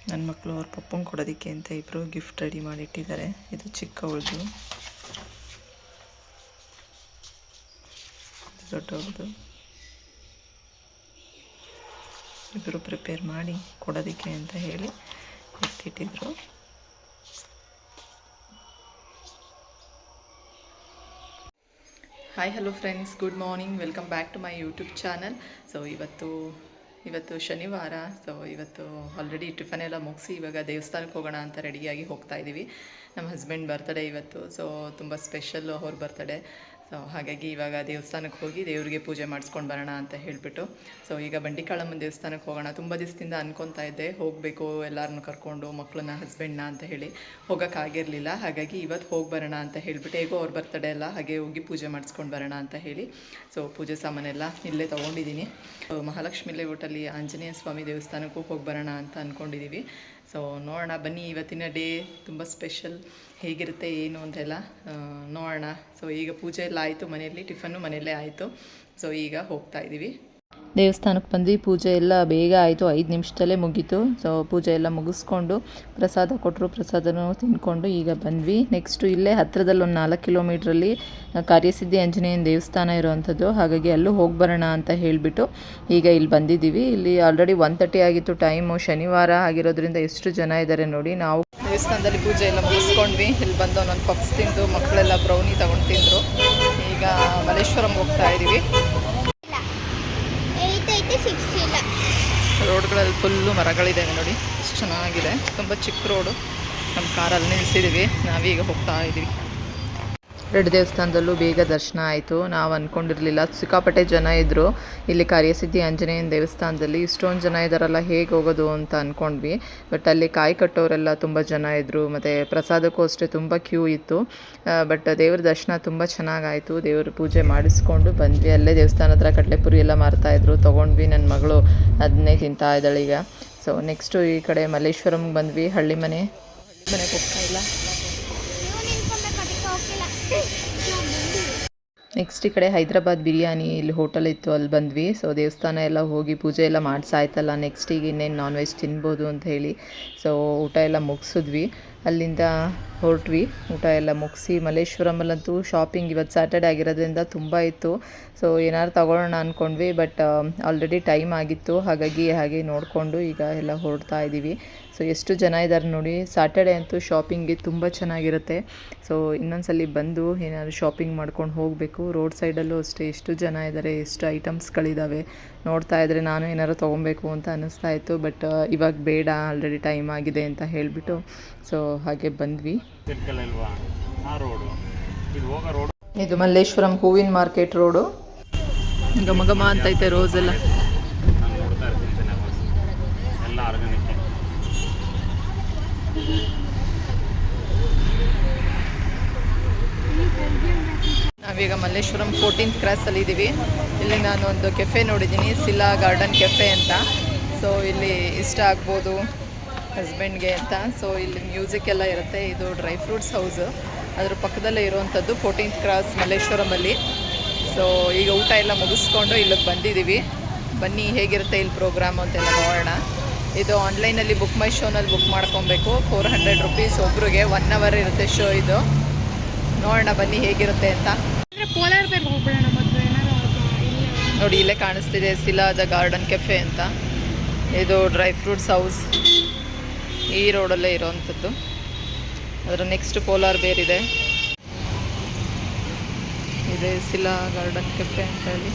ನನ್ನ ಮಕ್ಕಳು ಅವ್ರ ಪಪ್ಪಂಗೆ ಕೊಡೋದಕ್ಕೆ ಅಂತ ಇಬ್ಬರು ಗಿಫ್ಟ್ ರೆಡಿ ಮಾಡಿಟ್ಟಿದ್ದಾರೆ. ಇದು ಚಿಕ್ಕವಳದು, ದೊಡ್ಡವಳದು. ಇಬ್ಬರು ಪ್ರಿಪೇರ್ ಮಾಡಿ ಕೊಡೋದಕ್ಕೆ ಅಂತ ಹೇಳಿ ಎತ್ತಿಟ್ಟಿದ್ರು. Hi hello friends, good morning, welcome back to my YouTube channel. So ಇವತ್ತು ಶನಿವಾರ. ಸೊ ಇವತ್ತು ಆಲ್ರೆಡಿ ಟಿಫನ್ ಎಲ್ಲ ಮುಗಿಸಿ ಇವಾಗ ದೇವಸ್ಥಾನಕ್ಕೆ ಹೋಗೋಣ ಅಂತ ರೆಡಿಯಾಗಿ ಹೋಗ್ತಾ ಇದ್ದೀವಿ. ನಮ್ಮ ಹಸ್ಬೆಂಡ್ ಬರ್ತಡೇ ಇವತ್ತು, ಸೊ ತುಂಬ ಸ್ಪೆಷಲ್ಲು ಅವ್ರ ಬರ್ತಡೇ. ಸೊ ಹಾಗಾಗಿ ಇವಾಗ ದೇವಸ್ಥಾನಕ್ಕೆ ಹೋಗಿ ದೇವರಿಗೆ ಪೂಜೆ ಮಾಡಿಸ್ಕೊಂಡು ಬರೋಣ ಅಂತ ಹೇಳಿಬಿಟ್ಟು, ಸೊ ಈಗ ಬಂಡಿಕಾಳಮ್ಮನ ದೇವಸ್ಥಾನಕ್ಕೆ ಹೋಗೋಣ. ತುಂಬ ದಿವಸದಿಂದ ಅನ್ಕೊತಾ ಇದ್ದೆ ಹೋಗಬೇಕು, ಎಲ್ಲರನ್ನೂ ಕರ್ಕೊಂಡು ಮಕ್ಕಳನ್ನ ಹಸ್ಬೆಂಡ್ನ ಅಂತ ಹೇಳಿ ಹೋಗೋಕ್ಕಾಗಿರಲಿಲ್ಲ. ಹಾಗಾಗಿ ಇವತ್ತು ಹೋಗಿ ಬರೋಣ ಅಂತ ಹೇಳಿಬಿಟ್ಟು, ಹೇಗೋ ಅವ್ರ ಬರ್ತಡೇ ಎಲ್ಲ, ಹಾಗೆ ಹೋಗಿ ಪೂಜೆ ಮಾಡಿಸ್ಕೊಂಡು ಬರೋಣ ಅಂತ ಹೇಳಿ ಸೊ ಪೂಜೆ ಸಾಮಾನೆಲ್ಲ ಇಲ್ಲೇ ತೊಗೊಂಡಿದ್ದೀನಿ. ಮಹಾಲಕ್ಷ್ಮಿ ಲೇಔಟಲ್ಲಿ ಆಂಜನೇಯ ಸ್ವಾಮಿ ದೇವಸ್ಥಾನಕ್ಕೂ ಹೋಗಿ ಬರೋಣ ಅಂತ ಅಂದ್ಕೊಂಡಿದ್ದೀವಿ. ಸೊ ನೋಡೋಣ ಬನ್ನಿ, ಇವತ್ತಿನ ಡೇ ತುಂಬ ಸ್ಪೆಷಲ್, ಹೇಗಿರುತ್ತೆ ಏನು ಅಂತೆಲ್ಲ ನೋಡೋಣ. ಸೊ ಈಗ ಪೂಜೆ ಎಲ್ಲ ಆಯಿತು, ಮನೆಯಲ್ಲಿ ಟಿಫನ್ನು ಮನೆಯಲ್ಲೇ ಆಯಿತು. ಸೊ ಈಗ ಹೋಗ್ತಾ ಇದ್ದೀವಿ. ದೇವಸ್ಥಾನಕ್ಕೆ ಬಂದ್ವಿ. ಪೂಜೆ ಎಲ್ಲ ಬೇಗ ಆಯಿತು, 5 ನಿಮಿಷದಲ್ಲೇ ಮುಗೀತು. ಸೊ ಪೂಜೆ ಎಲ್ಲ ಮುಗಿಸ್ಕೊಂಡು ಪ್ರಸಾದ ಕೊಟ್ಟರು, ಪ್ರಸಾದನೂ ತಿಂದ್ಕೊಂಡು ಈಗ ಬಂದ್ವಿ. ನೆಕ್ಸ್ಟು ಇಲ್ಲೇ ಹತ್ತಿರದಲ್ಲಿ ಒಂದು 4 ಕಿಲೋಮೀಟ್ರಲ್ಲಿ ಕಾರ್ಯಸಿದ್ಧಿ ಆಂಜನೇಯನ ದೇವಸ್ಥಾನ ಇರೋವಂಥದ್ದು. ಹಾಗಾಗಿ ಅಲ್ಲೂ ಹೋಗಿ ಬರೋಣ ಅಂತ ಹೇಳಿಬಿಟ್ಟು ಈಗ ಇಲ್ಲಿ ಬಂದಿದ್ದೀವಿ. ಇಲ್ಲಿ ಆಲ್ರೆಡಿ 1:30 ಆಗಿತ್ತು ಟೈಮು. ಶನಿವಾರ ಆಗಿರೋದ್ರಿಂದ ಎಷ್ಟು ಜನ ಇದ್ದಾರೆ ನೋಡಿ. ನಾವು ದೇವಸ್ಥಾನದಲ್ಲಿ ಪೂಜೆ ಎಲ್ಲ ಮುಗಿಸ್ಕೊಂಡ್ವಿ. ಇಲ್ಲಿ ಬಂದು ಒಂದೊಂದು ಪಪ್ಸ್ ತಿಂದು ಮಕ್ಕಳೆಲ್ಲ ಬ್ರೌನಿ ತೊಗೊಂಡು ತಿಂದರು. ಈಗ ಮಲ್ಲೇಶ್ವರಂಗೆ ಹೋಗ್ತಾ ಇದ್ದೀವಿ. ರೋಡ್ಗಳಲ್ಲಿ ಫುಲ್ಲು ಮರಗಳಿದೆ ನೋಡಿ, ಎಷ್ಟು ಚೆನ್ನಾಗಿದೆ. ತುಂಬ ಚಿಕ್ಕ ರೋಡು. ನಮ್ಮ ಕಾರಲ್ಲಿ ನಿಲ್ಲಿಸಿದ್ದೀವಿ, ನಾವೀಗ ಹೋಗ್ತಾ ಇದ್ದೀವಿ. 2 ದೇವಸ್ಥಾನದಲ್ಲೂ ಬೇಗ ದರ್ಶನ ಆಯಿತು. ನಾವು ಅಂದ್ಕೊಂಡಿರಲಿಲ್ಲ, ಸಿಕ್ಕಾಪಟ್ಟೆ ಜನ ಇದ್ದರು ಇಲ್ಲಿ ಕಾರ್ಯಸಿದ್ಧಿ ಆಂಜನೇಯನ ದೇವಸ್ಥಾನದಲ್ಲಿ. ಇಷ್ಟೊಂದು ಜನ ಇದ್ದಾರಲ್ಲ, ಹೇಗೆ ಹೋಗೋದು ಅಂತ ಅಂದ್ಕೊಂಡ್ವಿ. ಬಟ್ ಅಲ್ಲಿ ಕಾಯಿ ಕಟ್ಟೋರೆಲ್ಲ ತುಂಬ ಜನ ಇದ್ದರು, ಮತ್ತು ಪ್ರಸಾದಕ್ಕೂ ಅಷ್ಟೇ ತುಂಬ ಕ್ಯೂ ಇತ್ತು. ಬಟ್ ದೇವ್ರ ದರ್ಶನ ತುಂಬ ಚೆನ್ನಾಗಾಯಿತು. ದೇವ್ರ ಪೂಜೆ ಮಾಡಿಸ್ಕೊಂಡು ಬಂದ್ವಿ. ಅಲ್ಲೇ ದೇವಸ್ಥಾನ ಹತ್ರ ಕಡಲೆಪುರಿ ಎಲ್ಲ ಮಾರ್ತಾಯಿದ್ರು, ತೊಗೊಂಡ್ವಿ. ನನ್ನ ಮಗಳು ಅದನ್ನೇ ತಿಂತಾ ಇದ್ದಾಳೆ ಈಗ. ಸೊ ನೆಕ್ಸ್ಟು ಈ ಕಡೆ ಮಲ್ಲೇಶ್ವರಂಗೆ ಬಂದ್ವಿ. ಹಳ್ಳಿ ಮನೆಗೆ ಹೋಗ್ತಾ ಇಲ್ಲ. ನೆಕ್ಸ್ಟ್ ಈ ಕಡೆ ಹೈದ್ರಾಬಾದ್ ಬಿರಿಯಾನಿ ಇಲ್ಲಿ ಹೋಟೆಲ್ ಇತ್ತು, ಅಲ್ಲಿ ಬಂದ್ವಿ. ಸೊ ದೇವಸ್ಥಾನ ಎಲ್ಲ ಹೋಗಿ ಪೂಜೆ ಎಲ್ಲ ಮಾಡಿಸಾಯ್ತಲ್ಲ, ನೆಕ್ಸ್ಟ್ ಈಗ ಇನ್ನೇನು ನಾನ್ ವೆಜ್ ತಿನ್ಬೋದು ಅಂತ ಹೇಳಿ ಸೊ ಊಟ ಎಲ್ಲ ಮುಗಿಸಿದ್ವಿ. ಅಲ್ಲಿಂದ ಹೊರಟ್ವಿ. ಊಟ ಎಲ್ಲ ಮುಗಿಸಿ ಮಲ್ಲೇಶ್ವರಮಲ್ಲಂತೂ ಶಾಪಿಂಗ್ ಇವತ್ತು ಸ್ಯಾಟರ್ಡೆ ಆಗಿರೋದ್ರಿಂದ ತುಂಬ ಇತ್ತು. ಸೊ ಏನಾದ್ರು ತಗೊಳ್ಳೋಣ ಅಂದ್ಕೊಂಡ್ವಿ, ಬಟ್ ಆಲ್ರೆಡಿ ಟೈಮ್ ಆಗಿತ್ತು. ಹಾಗೆ ನೋಡಿಕೊಂಡು ಈಗ ಎಲ್ಲ ಹೊರಡ್ತಾ ಇದ್ದೀವಿ. ಸೊ ಎಷ್ಟು ಜನ ಇದ್ದಾರೆ ನೋಡಿ. ಸ್ಯಾಟರ್ಡೆ ಅಂತೂ ಶಾಪಿಂಗ್ಗೆ ತುಂಬ ಚೆನ್ನಾಗಿರುತ್ತೆ. ಸೊ ಇನ್ನೊಂದ್ಸಲಿ ಬಂದು ಏನಾದ್ರು ಶಾಪಿಂಗ್ ಮಾಡ್ಕೊಂಡು ಹೋಗಬೇಕು. ರೋಡ್ ಸೈಡಲ್ಲೂ ಅಷ್ಟೇ ಎಷ್ಟು ಜನ ಇದ್ದಾರೆ, ಎಷ್ಟು ಐಟಮ್ಸ್ಗಳಿದ್ದಾವೆ. ನೋಡ್ತಾ ಇದ್ದರೆ ನಾನು ಏನಾದ್ರು ತೊಗೊಬೇಕು ಅಂತ ಅನ್ನಿಸ್ತಾ ಇತ್ತು. ಬಟ್ ಇವಾಗ ಬೇಡ, ಆಲ್ರೆಡಿ ಟೈಮ್ ಆಗಿದೆ ಅಂತ ಹೇಳಿಬಿಟ್ಟು ಸೊ ಹಾಗೆ ಬಂದ್ವಿ. ಇದು ಮಲ್ಲೇಶ್ವರಂ ಹೂವಿನ ಮಾರ್ಕೆಟ್ ರೋಡು. ಘಮ ಅಂತೈತೆ ರೋಸ್ ಎಲ್ಲ. ನಾವೀಗ ಮಲ್ಲೇಶ್ವರಂ 14th ಕ್ರಾಸಲ್ಲಿ ಇದ್ದೀವಿ. ಇಲ್ಲಿ ನಾನು ಒಂದು ಕೆಫೆ ನೋಡಿದ್ದೀನಿ, ಸಿಲಾ ಗಾರ್ಡನ್ ಕೆಫೆ ಅಂತ. ಸೊ ಇಲ್ಲಿ ಇಷ್ಟ ಆಗ್ಬೋದು ಹಸ್ಬೆಂಡ್ಗೆ ಅಂತ. ಸೊ ಇಲ್ಲಿ ಮ್ಯೂಸಿಕ್ ಎಲ್ಲ ಇರುತ್ತೆ. ಇದು ಡ್ರೈ ಫ್ರೂಟ್ಸ್ ಹೌಸು, ಅದ್ರ ಪಕ್ಕದಲ್ಲೇ ಇರುವಂಥದ್ದು 14th ಕ್ರಾಸ್ ಮಲ್ಲೇಶ್ವರಮಲ್ಲಿ. ಸೊ ಈಗ ಊಟ ಎಲ್ಲ ಮುಗಿಸ್ಕೊಂಡು ಇಲ್ಲಿಗೆ ಬಂದಿದ್ದೀವಿ. ಬನ್ನಿ ಹೇಗಿರುತ್ತೆ ಇಲ್ಲಿ ಪ್ರೋಗ್ರಾಮ್ ಅಂತೆಲ್ಲ ನೋಡೋಣ. ಇದು ಆನ್ಲೈನಲ್ಲಿ ಬುಕ್ ಮೈ ಶೋನಲ್ಲಿ ಬುಕ್ ಮಾಡ್ಕೊಬೇಕು. 400 ರೂಪೀಸ್ ಒಬ್ರಿಗೆ, 1 ಅವರ್ ಇರುತ್ತೆ ಶೋ. ಇದು ನೋಡೋಣ ಬನ್ನಿ ಹೇಗಿರುತ್ತೆ ಅಂತ. ನೋಡಿ ಇಲ್ಲೇ ಕಾಣಿಸ್ತಿದೆ ಸಿಲಾದ ಗಾರ್ಡನ್ ಕೆಫೆ ಅಂತ. ಇದು ಡ್ರೈ ಫ್ರೂಟ್ಸ್ ಹೌಸ್ ಈ ರೋಡಲ್ಲೇ ಇರೋವಂಥದ್ದು. ಅದರ ನೆಕ್ಸ್ಟ್ ಪೋಲಾರ್ ಬೇರ್ ಇದೆ ಸಿಲಾ ಗಾರ್ಡನ್ ಕೆಫೆ ಅಂತ ಹೇಳಿ.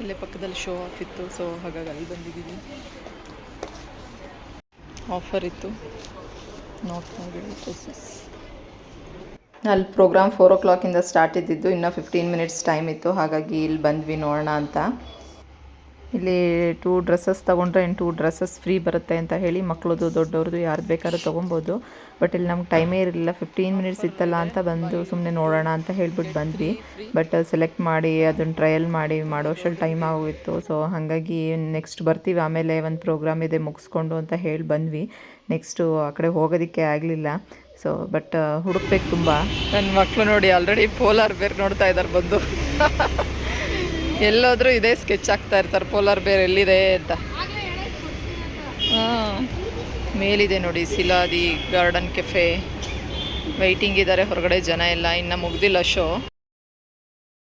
ಇಲ್ಲೇ ಪಕ್ಕದಲ್ಲಿ ಶೋ ಆಫ್ ಇತ್ತು, ಸೊ ಹಾಗಾಗಿ ಅಲ್ಲಿ ಬಂದಿದ್ದೀವಿ. ಆಫರ್ ಇತ್ತು, ನೋಡ್ತಾ ಡ್ರೆಸ್ಸಸ್. ಅಲ್ಲಿ ಪ್ರೋಗ್ರಾಮ್ 4 o'clock ಸ್ಟಾರ್ಟ್ ಇದ್ದಿದ್ದು, ಇನ್ನೂ 15 minutes ಟೈಮ್ ಇತ್ತು. ಹಾಗಾಗಿ ಇಲ್ಲಿ ಬಂದ್ವಿ ನೋಡೋಣ ಅಂತ. ಇಲ್ಲಿ 2 ಡ್ರೆಸ್ಸಸ್ ತೊಗೊಂಡ್ರೆ 2 ಡ್ರೆಸ್ಸಸ್ ಫ್ರೀ ಬರುತ್ತೆ ಅಂತ ಹೇಳಿ ಮಕ್ಕಳದು ದೊಡ್ಡವ್ರದ್ದು ಯಾರು ಬೇಕಾದ್ರೂ ತೊಗೊಬೋದು. ಬಟ್ ಇಲ್ಲಿ ನಮ್ಗೆ ಟೈಮೇ ಇರಲಿಲ್ಲ, 15 minutes ಇತ್ತಲ್ಲ ಅಂತ ಬಂದು ಸುಮ್ಮನೆ ನೋಡೋಣ ಅಂತ ಹೇಳ್ಬಿಟ್ಟು ಬಂದ್ವಿ. ಬಟ್ ಸೆಲೆಕ್ಟ್ ಮಾಡಿ ಅದನ್ನು ಟ್ರಯಲ್ ಮಾಡಿ ಮಾಡೋಷ್ಟರಲ್ಲಿ ಟೈಮ್ ಆಗೋಗಿತ್ತು. ಸೊ ಹಾಗಾಗಿ ನೆಕ್ಸ್ಟ್ ಬರ್ತೀವಿ, ಆಮೇಲೆ ಒಂದು ಪ್ರೋಗ್ರಾಮ್ ಇದೆ ಮುಗಿಸ್ಕೊಂಡು ಅಂತ ಹೇಳಿ ಬಂದ್ವಿ. ನೆಕ್ಸ್ಟು ಆ ಕಡೆ ಹೋಗೋದಕ್ಕೆ ಆಗಲಿಲ್ಲ. ಸೊ ಬಟ್ ಹುಡುಕ್ಬೇಕು ತುಂಬ. ನನ್ನ ಮಕ್ಕಳು ನೋಡಿ ಆಲ್ರೆಡಿ ಪೋಲಾರ್ ಬೇರ್ ನೋಡ್ತಾ ಇದ್ದಾರೆ ಬಂದು. ಎಲ್ಲೋದ್ರೂ ಇದೇ ಸ್ಕೆಚ್ ಆಗ್ತಾ ಇರ್ತಾರೆ, ಪೋಲಾರ್ ಬೇರ್ ಎಲ್ಲಿದೆ ಅಂತ. ಮೇಲಿದೆ ನೋಡಿ ಸಿಲಾದಿ ಗಾರ್ಡನ್ ಕೆಫೆ. ವೆಯ್ಟಿಂಗ್ ಇದ್ದಾರೆ ಹೊರಗಡೆ ಜನ ಎಲ್ಲ, ಇನ್ನು ಮುಗ್ದಿಲ್ಲ ಶೋ.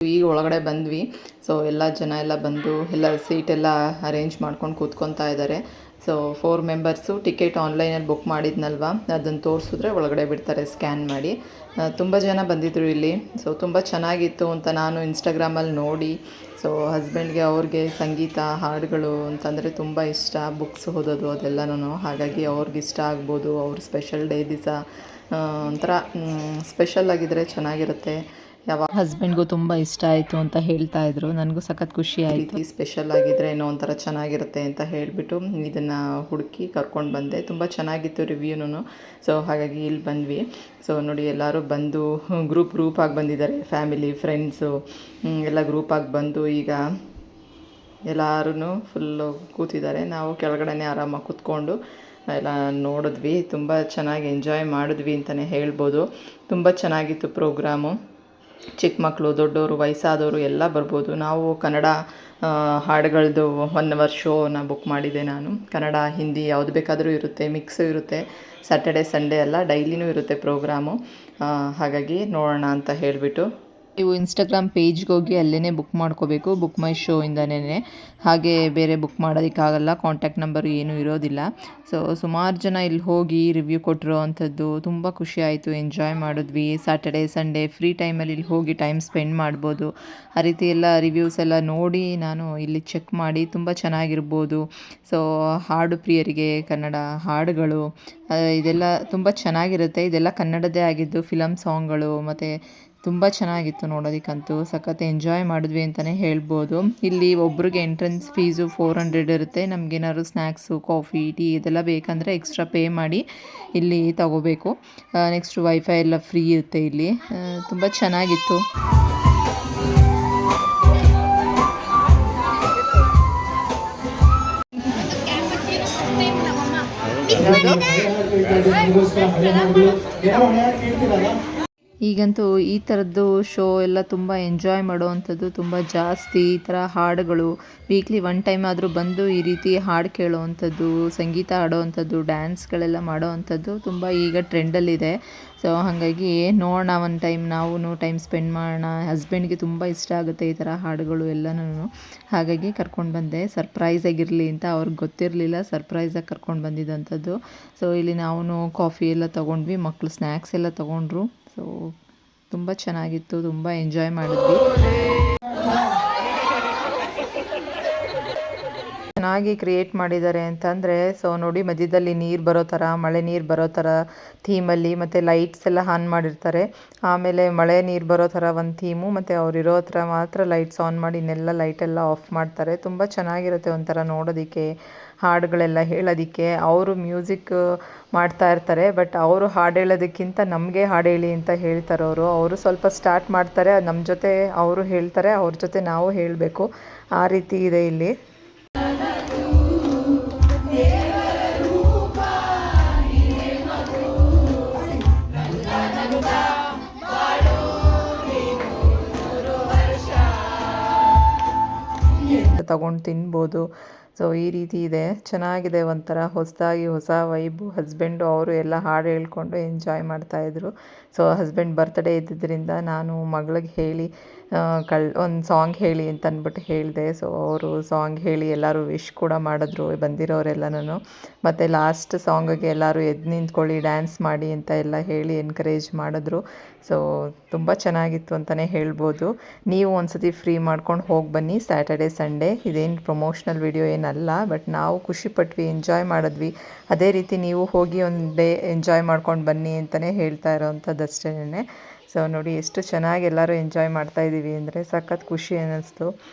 ಈಗ ಒಳಗಡೆ ಬಂದ್ವಿ. ಸೊ ಎಲ್ಲ ಜನ ಎಲ್ಲ ಬಂದು ಎಲ್ಲ ಸೀಟೆಲ್ಲ ಅರೇಂಜ್ ಮಾಡ್ಕೊಂಡು ಕೂತ್ಕೊತಾ ಇದ್ದಾರೆ. ಸೊ 4 ಮೆಂಬರ್ಸು ಟಿಕೆಟ್ ಆನ್ಲೈನಲ್ಲಿ ಬುಕ್ ಮಾಡಿದ್ನಲ್ವ, ಅದನ್ನು ತೋರಿಸಿದ್ರೆ ಒಳಗಡೆ ಬಿಡ್ತಾರೆ ಸ್ಕ್ಯಾನ್ ಮಾಡಿ. ತುಂಬ ಜನ ಬಂದಿದ್ದರು ಇಲ್ಲಿ. ಸೊ ತುಂಬ ಚೆನ್ನಾಗಿತ್ತು ಅಂತ ನಾನು ಇನ್ಸ್ಟಾಗ್ರಾಮಲ್ಲಿ ನೋಡಿ. ಸೊ ಹಸ್ಬೆಂಡ್ಗೆ ಅವ್ರಿಗೆ ಸಂಗೀತ ಹಾಡುಗಳು ಅಂತಂದರೆ ತುಂಬ ಇಷ್ಟ, ಬುಕ್ಸ್ ಓದೋದು ಅದೆಲ್ಲನೂ. ಹಾಗಾಗಿ ಅವ್ರಿಗೆ ಇಷ್ಟ ಆಗ್ಬೋದು. ಅವ್ರ ಸ್ಪೆಷಲ್ ಡೇ ದಿವಸ ಒಂಥರ ಸ್ಪೆಷಲ್ ಆಗಿದ್ದರೆ ಚೆನ್ನಾಗಿರುತ್ತೆ. ಯಾವಾಗ ಹಸ್ಬೆಂಡ್ಗೂ ತುಂಬ ಇಷ್ಟ ಆಯಿತು ಅಂತ ಹೇಳ್ತಾ ಇದ್ರು. ನನಗೂ ಸಖತ್ ಖುಷಿ ಆಯಿತು. ಸ್ಪೆಷಲ್ ಆಗಿದ್ದರೆ ಏನೋ ಒಂಥರ ಚೆನ್ನಾಗಿರುತ್ತೆ ಅಂತ ಹೇಳಿಬಿಟ್ಟು ಇದನ್ನು ಹುಡುಕಿ ಕರ್ಕೊಂಡು ಬಂದೆ. ತುಂಬ ಚೆನ್ನಾಗಿತ್ತು ರಿವ್ಯೂನು. ಸೊ ಹಾಗಾಗಿ ಇಲ್ಲಿ ಬಂದ್ವಿ. ಸೊ ನೋಡಿ ಎಲ್ಲರೂ ಬಂದು ಗ್ರೂಪಾಗಿ ಬಂದಿದ್ದಾರೆ. ಫ್ಯಾಮಿಲಿ ಫ್ರೆಂಡ್ಸು ಎಲ್ಲ ಗ್ರೂಪಾಗಿ ಬಂದು ಈಗ ಎಲ್ಲರೂ ಫುಲ್ಲು ಕೂತಿದ್ದಾರೆ. ನಾವು ಕೆಳಗಡೆನೇ ಆರಾಮಾಗಿ ಕೂತ್ಕೊಂಡು ಎಲ್ಲ ನೋಡಿದ್ವಿ. ತುಂಬ ಚೆನ್ನಾಗಿ ಎಂಜಾಯ್ ಮಾಡಿದ್ವಿ ಅಂತಲೇ ಹೇಳ್ಬೋದು. ತುಂಬ ಚೆನ್ನಾಗಿತ್ತು ಪ್ರೋಗ್ರಾಮು. ಚಿಕ್ಕ ಮಕ್ಕಳು, ದೊಡ್ಡವರು, ವಯಸ್ಸಾದವರು ಎಲ್ಲ ಬರ್ಬೋದು. ನಾವು ಕನ್ನಡ ಹಾಡುಗಳದ್ದು 1 ಅವರ್ ಶೋನ ಬುಕ್ ಮಾಡಿದ್ದೆ ನಾನು. ಕನ್ನಡ ಹಿಂದಿ ಯಾವುದು ಬೇಕಾದರೂ ಇರುತ್ತೆ, ಮಿಕ್ಸು ಇರುತ್ತೆ. ಸ್ಯಾಟರ್ಡೆ ಸಂಡೇ ಎಲ್ಲ ಡೈಲಿನೂ ಇರುತ್ತೆ ಪ್ರೋಗ್ರಾಮು. ಹಾಗಾಗಿ ನೋಡೋಣ ಅಂತ ಹೇಳಿಬಿಟ್ಟು ನೀವು ಇನ್ಸ್ಟಾಗ್ರಾಮ್ ಪೇಜ್ಗೆ ಹೋಗಿ ಅಲ್ಲೇ ಬುಕ್ ಮಾಡ್ಕೋಬೇಕು, ಬುಕ್ ಮೈ ಶೋ ಇಂದನೇ. ಹಾಗೆ ಬೇರೆ ಬುಕ್ ಮಾಡೋದಕ್ಕಾಗಲ್ಲ, ಕಾಂಟ್ಯಾಕ್ಟ್ ನಂಬರ್ ಏನೂ ಇರೋದಿಲ್ಲ. ಸೊ ಸುಮಾರು ಜನ ಇಲ್ಲಿ ಹೋಗಿ ರಿವ್ಯೂ ಕೊಟ್ಟಿರೋ ಅಂಥದ್ದು ತುಂಬ ಖುಷಿ ಆಯಿತು. ಎಂಜಾಯ್ ಮಾಡಿದ್ವಿ. ಸ್ಯಾಟರ್ಡೆ ಸಂಡೇ ಫ್ರೀ ಟೈಮಲ್ಲಿ ಇಲ್ಲಿ ಹೋಗಿ ಟೈಮ್ ಸ್ಪೆಂಡ್ ಮಾಡ್ಬೋದು. ಆ ರೀತಿ ಎಲ್ಲ ರಿವ್ಯೂಸ್ ಎಲ್ಲ ನೋಡಿ ನಾನು ಇಲ್ಲಿ ಚೆಕ್ ಮಾಡಿ ತುಂಬ ಚೆನ್ನಾಗಿರ್ಬೋದು. ಸೊ ಹಾಡು ಪ್ರಿಯರಿಗೆ ಕನ್ನಡ ಹಾಡುಗಳು ಇದೆಲ್ಲ ತುಂಬ ಚೆನ್ನಾಗಿರುತ್ತೆ. ಇದೆಲ್ಲ ಕನ್ನಡದೇ ಆಗಿದ್ದು ಫಿಲಮ್ ಸಾಂಗ್ಗಳು. ಮತ್ತು ತುಂಬ ಚೆನ್ನಾಗಿತ್ತು ನೋಡೋದಕ್ಕಂತೂ. ಸಖತ್ ಎಂಜಾಯ್ ಮಾಡಿದ್ವಿ ಅಂತಲೇ ಹೇಳ್ಬೋದು. ಇಲ್ಲಿ ಒಬ್ರಿಗೆ ಎಂಟ್ರೆನ್ಸ್ ಫೀಸು 400 ಇರುತ್ತೆ. ನಮಗೇನಾದ್ರು ಸ್ನ್ಯಾಕ್ಸು, ಕಾಫಿ, ಟೀ ಇದೆಲ್ಲ ಬೇಕಂದರೆ ಎಕ್ಸ್ಟ್ರಾ ಪೇ ಮಾಡಿ ಇಲ್ಲಿ ತಗೋಬೇಕು. ನೆಕ್ಸ್ಟ್ ವೈಫೈ ಎಲ್ಲ ಫ್ರೀ ಇರುತ್ತೆ ಇಲ್ಲಿ. ತುಂಬ ಚೆನ್ನಾಗಿತ್ತು. ಈಗಂತೂ ಈ ಥರದ್ದು ಶೋ ಎಲ್ಲ ತುಂಬ ಎಂಜಾಯ್ ಮಾಡೋವಂಥದ್ದು ತುಂಬ ಜಾಸ್ತಿ. ಈ ಥರ ಹಾಡುಗಳು ವೀಕ್ಲಿ 1 ಟೈಮ್ ಆದರೂ ಬಂದು ಈ ರೀತಿ ಹಾಡು ಕೇಳೋವಂಥದ್ದು, ಸಂಗೀತ ಆಡೋವಂಥದ್ದು, ಡ್ಯಾನ್ಸ್ಗಳೆಲ್ಲ ಮಾಡೋವಂಥದ್ದು ತುಂಬ ಈಗ ಟ್ರೆಂಡಲ್ಲಿದೆ. ಸೊ ಹಾಗಾಗಿ ನೋಡೋಣ, ಒಂದು ಟೈಮ್ ನಾವು ಟೈಮ್ ಸ್ಪೆಂಡ್ ಮಾಡೋಣ. ಹಸ್ಬೆಂಡ್ಗೆ ತುಂಬ ಇಷ್ಟ ಆಗುತ್ತೆ ಈ ಥರ ಹಾಡುಗಳು ಎಲ್ಲನೂ. ಹಾಗಾಗಿ ಕರ್ಕೊಂಡು ಬಂದೆ, ಸರ್ಪ್ರೈಸ್ ಆಗಿರಲಿ ಅಂತ. ಅವ್ರಿಗೆ ಗೊತ್ತಿರಲಿಲ್ಲ ಸರ್ಪ್ರೈಸಾಗಿ ಕರ್ಕೊಂಡು ಬಂದಿದ್ದಂಥದ್ದು. ಸೊ ಇಲ್ಲಿ ನಾವು ಕಾಫಿ ಎಲ್ಲ ತೊಗೊಂಡ್ವಿ, ಮಕ್ಕಳು ಸ್ನ್ಯಾಕ್ಸ್ ಎಲ್ಲ ತೊಗೊಂಡ್ರು. ಸೊ ತುಂಬ ಚೆನ್ನಾಗಿತ್ತು, ತುಂಬ ಎಂಜಾಯ್ ಮಾಡಿದ್ವಿ. ಚೆನ್ನಾಗಿ ಕ್ರಿಯೇಟ್ ಮಾಡಿದ್ದಾರೆ ಅಂತಂದರೆ, ಸೊ ನೋಡಿ ಮಧ್ಯದಲ್ಲಿ ನೀರು ಬರೋ ಥರ, ಮಳೆ ನೀರು ಬರೋ ಥರ ಥೀಮಲ್ಲಿ, ಮತ್ತು ಲೈಟ್ಸ್ ಎಲ್ಲ ಆನ್ ಮಾಡಿರ್ತಾರೆ. ಆಮೇಲೆ ಮಳೆ ನೀರು ಬರೋ ಥರ ಒಂದು ಥೀಮು, ಮತ್ತು ಅವರಿರೋ ಹತ್ರ ಮಾತ್ರ ಲೈಟ್ಸ್ ಆನ್ ಮಾಡಿ ಇನ್ನೆಲ್ಲ ಲೈಟೆಲ್ಲ ಆಫ್ ಮಾಡ್ತಾರೆ. ತುಂಬ ಚೆನ್ನಾಗಿರುತ್ತೆ ಒಂಥರ ನೋಡೋದಕ್ಕೆ, ಹಾಡುಗಳೆಲ್ಲ ಹೇಳೋದಕ್ಕೆ. ಅವರು ಮ್ಯೂಸಿಕ್ ಮಾಡ್ತಾ ಇರ್ತಾರೆ, ಬಟ್ ಅವರು ಹಾಡು ಹೇಳೋದಕ್ಕಿಂತ ನಮಗೆ ಹಾಡು ಹೇಳಿ ಅಂತ ಹೇಳ್ತಾರೆ ಅವರು ಸ್ವಲ್ಪ ಸ್ಟಾರ್ಟ್ ಮಾಡ್ತಾರೆ, ನಮ್ಮ ಜೊತೆ ಅವರು ಹೇಳ್ತಾರೆ, ಅವ್ರ ಜೊತೆ ನಾವು ಹೇಳಬೇಕು. ಆ ರೀತಿ ಇದೆ ಇಲ್ಲಿ. ತಗೊಂಡು ತಿನ್ಬೋದು. ಸೊ ಈ ರೀತಿ ಇದೆ, ಚೆನ್ನಾಗಿದೆ. ಒಂಥರ ಹೊಸದಾಗಿ ಹೊಸ ವೈಬು. ಹಸ್ಬೆಂಡು ಅವರು ಎಲ್ಲ ಹಾಡು ಹೇಳ್ಕೊಂಡು ಎಂಜಾಯ್ ಮಾಡ್ತಾಯಿದ್ರು. ಸೊ ಹಸ್ಬೆಂಡ್ ಬರ್ತ್ಡೇ ಇದ್ದಿದ್ದರಿಂದ ನಾನು ಮಗಳಿಗೆ ಹೇಳಿ ಒಂದು ಸಾಂಗ್ ಹೇಳಿ ಅಂತ ಅಂದ್ಬಿಟ್ಟು ಹೇಳಿದೆ. ಸೊ ಅವರು ಸಾಂಗ್ ಹೇಳಿ ಎಲ್ಲರೂ ವಿಶ್ ಕೂಡ ಮಾಡಿದ್ರು ಬಂದಿರೋರೆಲ್ಲನೂ. ಮತ್ತು ಲಾಸ್ಟ್ ಸಾಂಗಿಗೆ ಎಲ್ಲರೂ ಎದ್ದು ನಿಂತ್ಕೊಳ್ಳಿ, ಡ್ಯಾನ್ಸ್ ಮಾಡಿ ಅಂತ ಎಲ್ಲ ಹೇಳಿ ಎನ್ಕರೇಜ್ ಮಾಡಿದ್ರು. ಸೊ ತುಂಬ ಚೆನ್ನಾಗಿತ್ತು ಅಂತಲೇ ಹೇಳ್ಬೋದು. ನೀವು ಒಂದ್ಸತಿ ಫ್ರೀ ಮಾಡ್ಕೊಂಡು ಹೋಗಿ ಬನ್ನಿ ಸ್ಯಾಟರ್ಡೆ ಸಂಡೇ. ಇದೇನು ಪ್ರಮೋಷ್ನಲ್ ವಿಡಿಯೋ ಏನಲ್ಲ, ಬಟ್ ನಾವು ಖುಷಿಪಟ್ವಿ, ಎಂಜಾಯ್ ಮಾಡಿದ್ವಿ. ಅದೇ ರೀತಿ ನೀವು ಹೋಗಿ ಒಂದು ಡೇ ಎಂಜಾಯ್ ಮಾಡ್ಕೊಂಡು ಬನ್ನಿ ಅಂತಲೇ ಹೇಳ್ತಾ ಇರೋವಂಥದ್ದು ಅಷ್ಟೇ. ಸೊ ನೋಡಿ ಎಷ್ಟು ಚೆನ್ನಾಗಿ ಎಲ್ಲರೂ ಎಂಜಾಯ್ ಮಾಡ್ತಾಯಿದ್ದೀವಿ ಅಂದರೆ ಸಖತ್ ಖುಷಿ ಅನ್ನಿಸ್ತು.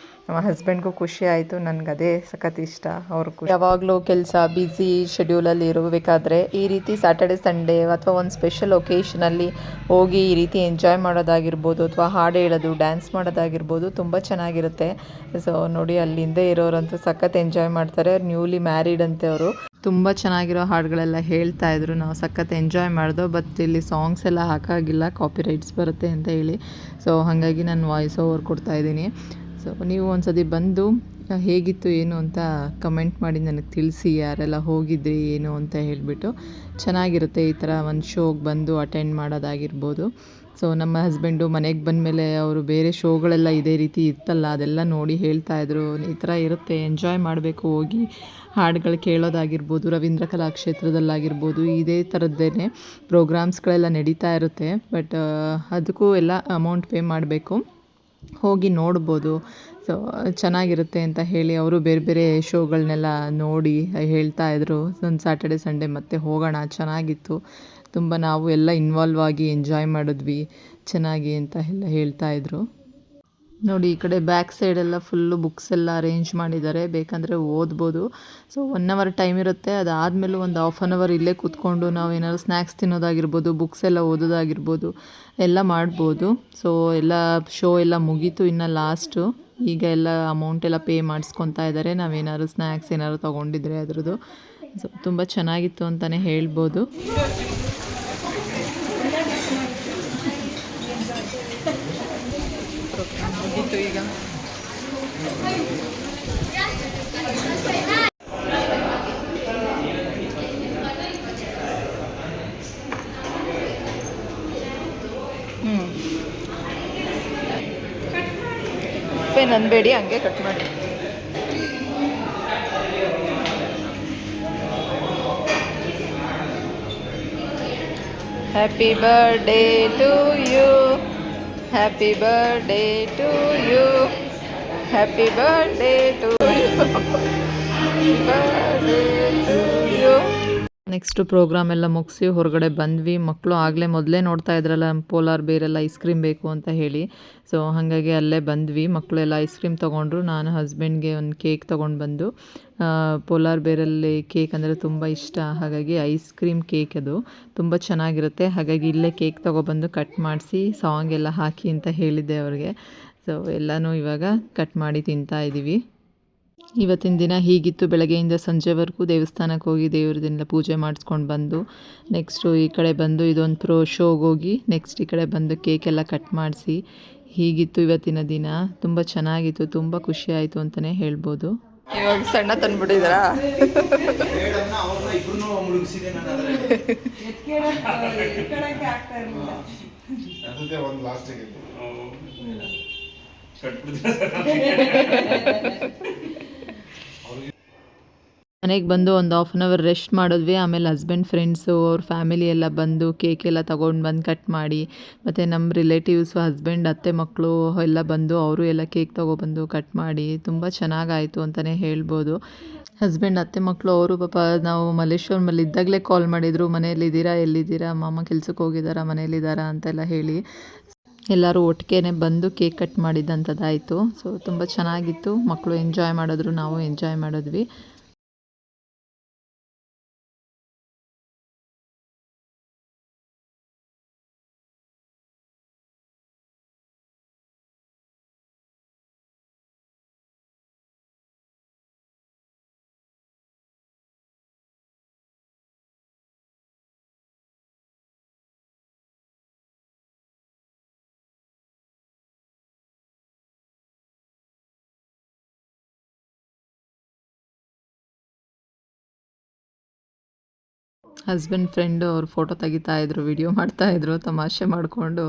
ನಮ್ಮ ಹಸ್ಬೆಂಡ್ಗೂ ಖುಷಿ ಆಯಿತು, ನನಗೆ ಅದೇ ಸಖತ್ ಇಷ್ಟ. ಅವ್ರಿಗೂ ಯಾವಾಗಲೂ ಕೆಲಸ ಬ್ಯುಸಿ ಶೆಡ್ಯೂಲಲ್ಲಿ ಇರಬೇಕಾದ್ರೆ ಈ ರೀತಿ ಸ್ಯಾಟರ್ಡೆ ಸಂಡೇ ಅಥವಾ ಒಂದು ಸ್ಪೆಷಲ್ ಒಕೇಶನಲ್ಲಿ ಹೋಗಿ ಈ ರೀತಿ ಎಂಜಾಯ್ ಮಾಡೋದಾಗಿರ್ಬೋದು, ಅಥವಾ ಹಾಡು ಹೇಳೋದು, ಡ್ಯಾನ್ಸ್ ಮಾಡೋದಾಗಿರ್ಬೋದು, ತುಂಬ ಚೆನ್ನಾಗಿರುತ್ತೆ. ಸೊ ನೋಡಿ ಅಲ್ಲಿ ಹಿಂದೆ ಇರೋರಂತೂ ಸಖತ್ ಎಂಜಾಯ್ ಮಾಡ್ತಾರೆ. ನ್ಯೂಲಿ ಮ್ಯಾರಿಡ್ ಅಂತೆ ಅವರು. ತುಂಬ ಚೆನ್ನಾಗಿರೋ ಹಾಡುಗಳೆಲ್ಲ ಹೇಳ್ತಾ ಇದ್ರು, ನಾವು ಸಖತ್ ಎಂಜಾಯ್ ಮಾಡಿದೋ. ಬಟ್ ಇಲ್ಲಿ ಸಾಂಗ್ಸ್ ಎಲ್ಲ ಹಾಕಾಗಿಲ್ಲ, ಕಾಪಿ ರೈಟ್ಸ್ ಬರುತ್ತೆ ಅಂತ ಹೇಳಿ. ಸೊ ಹಾಗಾಗಿ ನಾನು ವಾಯ್ಸ್ ಓವರ್ ಕೊಡ್ತಾಯಿದ್ದೀನಿ. ಸೊ ಸೊ ನೀವು ಒಂದ್ಸತಿ ಬಂದು ಹೇಗಿತ್ತು ಏನು ಅಂತ ಕಮೆಂಟ್ ಮಾಡಿ ನನಗೆ ತಿಳಿಸಿ, ಯಾರೆಲ್ಲ ಹೋಗಿದ್ರಿ ಏನು ಅಂತ ಹೇಳಿಬಿಟ್ಟು. ಚೆನ್ನಾಗಿರುತ್ತೆ ಈ ಥರ ಒಂದು ಶೋಗೆ ಬಂದು ಅಟೆಂಡ್ ಮಾಡೋದಾಗಿರ್ಬೋದು. ಸೊ ನಮ್ಮ ಹಸ್ಬೆಂಡು ಮನೆಗೆ ಬಂದಮೇಲೆ ಅವರು ಬೇರೆ ಶೋಗಳೆಲ್ಲ ಇದೇ ರೀತಿ ಇತ್ತಲ್ಲ ಅದೆಲ್ಲ ನೋಡಿ ಹೇಳ್ತಾಯಿದ್ರು, ಈ ಥರ ಇರುತ್ತೆ, ಎಂಜಾಯ್ ಮಾಡಬೇಕು ಹೋಗಿ, ಹಾಡುಗಳು ಕೇಳೋದಾಗಿರ್ಬೋದು, ರವೀಂದ್ರ ಕಲಾಕ್ಷೇತ್ರದಲ್ಲಾಗಿರ್ಬೋದು, ಇದೇ ಥರದ್ದೇ ಪ್ರೋಗ್ರಾಮ್ಸ್ಗಳೆಲ್ಲ ನಡೀತಾ ಇರುತ್ತೆ. ಬಟ್ ಅದಕ್ಕೂ ಎಲ್ಲ ಅಮೌಂಟ್ ಪೇ ಮಾಡಬೇಕು, ಹೋಗಿ ನೋಡ್ಬೋದು. ಸೊ ಚೆನ್ನಾಗಿರುತ್ತೆ ಅಂತ ಹೇಳಿ ಅವರು ಬೇರೆ ಬೇರೆ ಶೋಗಳನ್ನೆಲ್ಲ ನೋಡಿ ಹೇಳ್ತಾಯಿದ್ರು. ಒಂದು ಸ್ಯಾಟರ್ಡೆ ಸಂಡೇ ಮತ್ತೆ ಹೋಗೋಣ, ಚೆನ್ನಾಗಿತ್ತು ತುಂಬ, ನಾವು ಎಲ್ಲ ಇನ್ವಾಲ್ವ್ ಆಗಿ ಎಂಜಾಯ್ ಮಾಡಿದ್ವಿ ಚೆನ್ನಾಗಿ ಅಂತ ಎಲ್ಲ ಹೇಳ್ತಾಯಿದ್ರು. ನೋಡಿ ಈ ಕಡೆ ಬ್ಯಾಕ್ ಸೈಡೆಲ್ಲ ಫುಲ್ಲು ಬುಕ್ಸ್ ಎಲ್ಲ ಅರೇಂಜ್ ಮಾಡಿದ್ದಾರೆ, ಬೇಕಂದರೆ ಓದ್ಬೋದು. ಸೊ 1 ಅವರ್ ಟೈಮ್ ಇರುತ್ತೆ, ಅದಾದಮೇಲೂ ಒಂದು ಹಾಫ್ ಆನ್ ಅವರ್ ಇಲ್ಲೇ ಕೂತ್ಕೊಂಡು ನಾವು ಏನಾದ್ರು ಸ್ನ್ಯಾಕ್ಸ್ ತಿನ್ನೋದಾಗಿರ್ಬೋದು, ಬುಕ್ಸ್ ಎಲ್ಲ ಓದೋದಾಗಿರ್ಬೋದು ಎಲ್ಲ ಮಾಡ್ಬೋದು. ಸೊ ಎಲ್ಲ ಶೋ ಎಲ್ಲ ಮುಗೀತು, ಇನ್ನು ಲಾಸ್ಟು. ಈಗ ಎಲ್ಲ ಅಮೌಂಟ್ ಎಲ್ಲ ಪೇ ಮಾಡಿಸ್ಕೊತಾ ಇದ್ದಾರೆ, ನಾವೇನಾದ್ರು ಸ್ನ್ಯಾಕ್ಸ್ ಏನಾದ್ರು ತೊಗೊಂಡಿದ್ರೆ ಅದ್ರದ್ದು. ಸೊ ತುಂಬ ಚೆನ್ನಾಗಿತ್ತು ಅಂತಲೇ ಹೇಳ್ಬೋದು. ಮುಗೀತು ಈಗ. ಪೇನ್ ಅನ್ಬೇಡಿ, ಹಂಗೆ ಕಟ್ ಮಾಡಿ. Happy birthday to you, happy birthday to you, happy birthday to you, birthday to you. Next programme ಎಲ್ಲ ಮುಗಿಸಿ ಹೊರಗಡೆ ಬಂದ್ವಿ. ಮಕ್ಕಳು ಆಗಲೇ ಮೊದಲೇ ನೋಡ್ತಾ ಇದ್ರಲ್ಲ ಪೋಲಾರ್ ಬೇರೆಲ್ಲ ಐಸ್ ಕ್ರೀಮ್ ಬೇಕು ಅಂತ ಹೇಳಿ. ಸೊ ಹಾಗಾಗಿ ಅಲ್ಲೇ ಬಂದ್ವಿ, ಮಕ್ಕಳೆಲ್ಲ ಐಸ್ ಕ್ರೀಮ್ ತೊಗೊಂಡ್ರು. ನಾನು ಹಸ್ಬೆಂಡ್ಗೆ ಒಂದು ಕೇಕ್ ತೊಗೊಂಡು ಬಂದು, ಪೋಲಾರ್ ಬೇರಲ್ಲಿ ಕೇಕ್ ಅಂದರೆ ತುಂಬ ಇಷ್ಟ, ಹಾಗಾಗಿ ಐಸ್ ಕ್ರೀಮ್ ಕೇಕ್ ಅದು ತುಂಬ ಚೆನ್ನಾಗಿರುತ್ತೆ. ಹಾಗಾಗಿ ಇಲ್ಲೇ ಕೇಕ್ ತೊಗೊಬಂದು ಕಟ್ ಮಾಡಿಸಿ ಸಾಂಗ್ ಎಲ್ಲ ಹಾಕಿ ಅಂತ ಹೇಳಿದ್ದೆ ಅವ್ರಿಗೆ. ಸೊ ಎಲ್ಲನೂ ಇವಾಗ ಕಟ್ ಮಾಡಿ ತಿಂತಾ ಇದ್ದೀವಿ. ಇವತ್ತಿನ ದಿನ ಹೀಗಿತ್ತು, ಬೆಳಗ್ಗೆಯಿಂದ ಸಂಜೆವರೆಗೂ ದೇವಸ್ಥಾನಕ್ಕೆ ಹೋಗಿ ದೇವ್ರದನ್ನೆಲ್ಲ ಪೂಜೆ ಮಾಡಿಸ್ಕೊಂಡು ಬಂದು, ನೆಕ್ಸ್ಟು ಈ ಕಡೆ ಬಂದು ಇದೊಂದು ಶೋಗೆ ಹೋಗಿ ನೆಕ್ಸ್ಟ್ ಈ ಕಡೆ ಬಂದು ಕೇಕೆಲ್ಲ ಕಟ್ ಮಾಡಿಸಿ, ಹೀಗಿತ್ತು ಇವತ್ತಿನ ದಿನ. ತುಂಬ ಚೆನ್ನಾಗಿತ್ತು, ತುಂಬ ಖುಷಿ ಆಯಿತು ಅಂತಲೇ ಹೇಳ್ಬೋದು. ಇವಾಗ ಸಣ್ಣ ತಂದುಬಿಟ್ಟಿದ್ದೀರಾ? ಮನೆಗೆ ಬಂದು ಒಂದು ಹಾಫ್ ಆನ್ ಅವರ್ ರೆಸ್ಟ್ ಮಾಡಿದ್ವಿ. ಆಮೇಲೆ ಹಸ್ಬೆಂಡ್ ಫ್ರೆಂಡ್ಸು ಅವ್ರ ಫ್ಯಾಮಿಲಿ ಎಲ್ಲ ಬಂದು ಕೇಕೆಲ್ಲ ತೊಗೊಂಡು ಬಂದು ಕಟ್ ಮಾಡಿ, ಮತ್ತು ನಮ್ಮ ರಿಲೇಟಿವ್ಸು ಹಸ್ಬೆಂಡ್ ಅತ್ತೆ ಮಕ್ಕಳು ಎಲ್ಲ ಬಂದು ಅವರು ಎಲ್ಲ ಕೇಕ್ ತೊಗೊಬಂದು ಕಟ್ ಮಾಡಿ, ತುಂಬ ಚೆನ್ನಾಗಾಯಿತು ಅಂತಲೇ ಹೇಳ್ಬೋದು. ಹಸ್ಬೆಂಡ್ ಅತ್ತೆ ಮಕ್ಕಳು ಅವರು ಪಾಪ ನಾವು ಮಲ್ಲೇಶ್ವರಮಲ್ಲಿ ಇದ್ದಾಗಲೇ ಕಾಲ್ ಮಾಡಿದರು, ಮನೆಯಲ್ಲಿದ್ದೀರಾ, ಎಲ್ಲಿದ್ದೀರಾ, ಮಾಮ ಕೆಲ್ಸಕ್ಕೆ ಹೋಗಿದ್ದಾರಾ, ಮನೆಯಲ್ಲಿದ್ದಾರಾ ಅಂತೆಲ್ಲ ಹೇಳಿ ಎಲ್ಲರೂ ಒಟ್ಟಿಗೆ ಬಂದು ಕೇಕ್ ಕಟ್ ಮಾಡಿದ್ದಂಥದ್ದಾಯಿತು. ಸೊ ತುಂಬ ಚೆನ್ನಾಗಿತ್ತು, ಮಕ್ಕಳು ಎಂಜಾಯ್ ಮಾಡಿದ್ರು, ನಾವು ಎಂಜಾಯ್ ಮಾಡಿದ್ವಿ. ಹಸ್ಬೆಂಡ್ ಫ್ರೆಂಡು ಅವ್ರು ಫೋಟೋ ತೆಗಿತಾಯಿದ್ರು, ವಿಡಿಯೋ ಮಾಡ್ತಾಯಿದ್ರು, ತಮಾಷೆ ಮಾಡಿಕೊಂಡು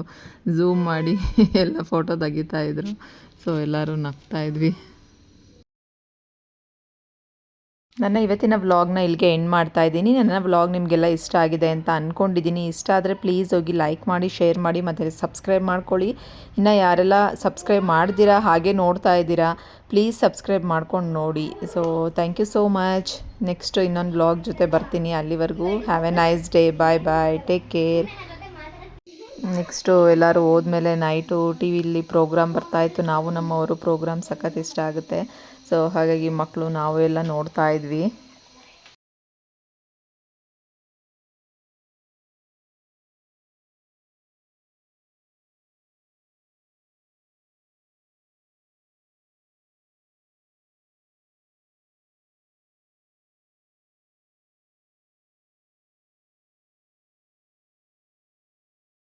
ಝೂಮ್ ಮಾಡಿ ಎಲ್ಲ ಫೋಟೋ ತೆಗಿತಾಯಿದ್ರು. ಸೊ ಎಲ್ಲರೂ ನಗ್ತಾಯಿದ್ವಿ. ನನ್ನ ಇವತ್ತಿನ ವ್ಲಾಗ್ನ ಇಲ್ಲಿಗೆ ಎಂಡ್ ಮಾಡ್ತಾ ಇದ್ದೀನಿ. ನನ್ನ ವ್ಲಾಗ್ ನಿಮಗೆಲ್ಲ ಇಷ್ಟ ಆಗಿದೆ ಅಂತ ಅಂದ್ಕೊಂಡಿದ್ದೀನಿ. ಇಷ್ಟ ಆದರೆ ಪ್ಲೀಸ್ ಹೋಗಿ ಲೈಕ್ ಮಾಡಿ, ಶೇರ್ ಮಾಡಿ, ಮತ್ತು ಸಬ್ಸ್ಕ್ರೈಬ್ ಮಾಡ್ಕೊಳ್ಳಿ. ಇನ್ನು ಯಾರೆಲ್ಲ ಸಬ್ಸ್ಕ್ರೈಬ್ ಮಾಡ್ದಿರಾ ಹಾಗೆ ನೋಡ್ತಾ ಇದ್ದೀರಾ, ಪ್ಲೀಸ್ ಸಬ್ಸ್ಕ್ರೈಬ್ ಮಾಡ್ಕೊಂಡು ನೋಡಿ. So thank you so much. Next ಇನ್ನೊಂದು ವ್ಲಾಗ್ ಜೊತೆ ಬರ್ತೀನಿ. ಅಲ್ಲಿವರೆಗೂ have a nice day. Bye bye, take care. Next ಎಲ್ಲರೂ ಹೋದ್ಮೇಲೆ ನೈಟು ಟಿ ವಿಲಿ ಪ್ರೋಗ್ರಾಮ್ ಬರ್ತಾಯಿತ್ತು. ನಾವು ನಮ್ಮವರು ಪ್ರೋಗ್ರಾಮ್ ಸಖತ್ ಇಷ್ಟ ಆಗುತ್ತೆ. ಸೊ ಹಾಗಾಗಿ ಮಕ್ಕಳು ನಾವು ಎಲ್ಲ ನೋಡ್ತಾ ಇದ್ವಿ.